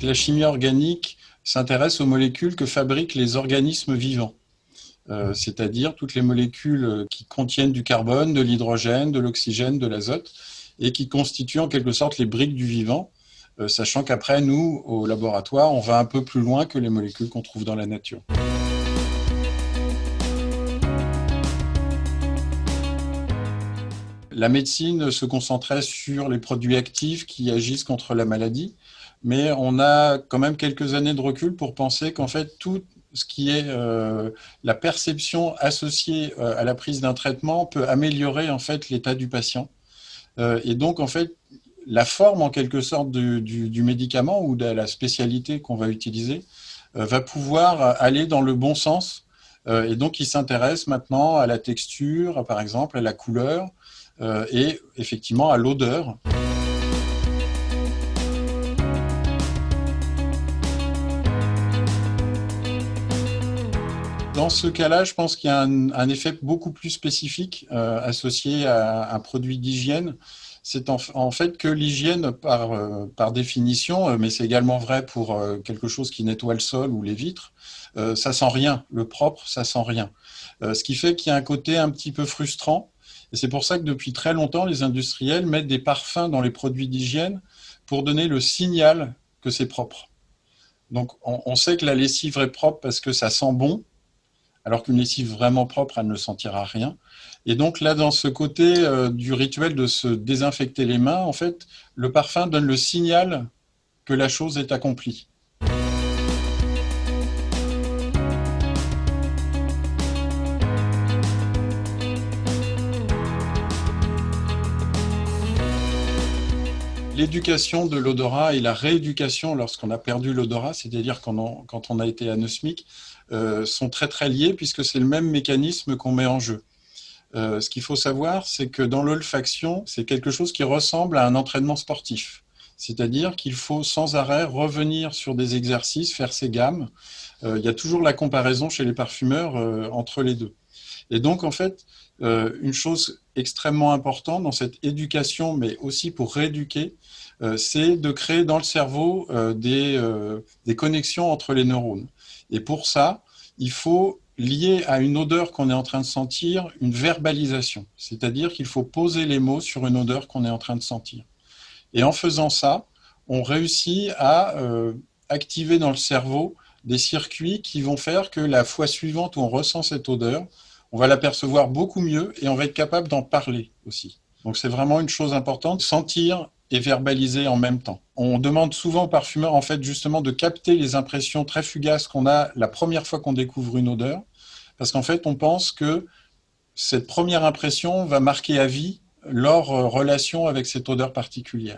La chimie organique s'intéresse aux molécules que fabriquent les organismes vivants, c'est-à-dire toutes les molécules qui contiennent du carbone, de l'hydrogène, de l'oxygène, de l'azote, et qui constituent en quelque sorte les briques du vivant, sachant qu'après, nous, au laboratoire, on va un peu plus loin que les molécules qu'on trouve dans la nature. La médecine se concentrait sur les produits actifs qui agissent contre la maladie, mais on a quand même quelques années de recul pour penser qu'en fait, tout ce qui est la perception associée à la prise d'un traitement peut améliorer en fait l'état du patient. Et donc, en fait, la forme en quelque sorte du médicament ou de la spécialité qu'on va utiliser va pouvoir aller dans le bon sens. Et donc, il s'intéresse maintenant à la texture, par exemple, à la couleur et effectivement à l'odeur. Dans ce cas-là, je pense qu'il y a un effet beaucoup plus spécifique associé à un produit d'hygiène. C'est en fait que l'hygiène, par définition, mais c'est également vrai pour quelque chose qui nettoie le sol ou les vitres, ça sent rien. Le propre, ça sent rien. Ce qui fait qu'il y a un côté un petit peu frustrant. Et c'est pour ça que depuis très longtemps, les industriels mettent des parfums dans les produits d'hygiène pour donner le signal que c'est propre. Donc on sait que la lessive est propre parce que ça sent bon, alors qu'une lessive vraiment propre, elle ne sentira rien. Et donc là, dans ce côté du rituel de se désinfecter les mains, en fait, le parfum donne le signal que la chose est accomplie. L'éducation de l'odorat et la rééducation lorsqu'on a perdu l'odorat, c'est-à-dire quand on a été anosmique, sont très très liés puisque c'est le même mécanisme qu'on met en jeu. Ce qu'il faut savoir, c'est que dans l'olfaction, c'est quelque chose qui ressemble à un entraînement sportif. C'est-à-dire qu'il faut sans arrêt revenir sur des exercices, faire ses gammes. Il y a toujours la comparaison chez les parfumeurs entre les deux. Et donc, en fait, une chose extrêmement importante dans cette éducation, mais aussi pour rééduquer, c'est de créer dans le cerveau des connexions entre les neurones. Et pour ça, il faut lier à une odeur qu'on est en train de sentir une verbalisation. C'est-à-dire qu'il faut poser les mots sur une odeur qu'on est en train de sentir. Et en faisant ça, on réussit à activer dans le cerveau des circuits qui vont faire que la fois suivante où on ressent cette odeur, on va l'apercevoir beaucoup mieux et on va être capable d'en parler aussi. Donc c'est vraiment une chose importante, sentir et verbaliser en même temps. On demande souvent aux parfumeurs en fait justement de capter les impressions très fugaces qu'on a la première fois qu'on découvre une odeur, parce qu'en fait on pense que cette première impression va marquer à vie leur relation avec cette odeur particulière.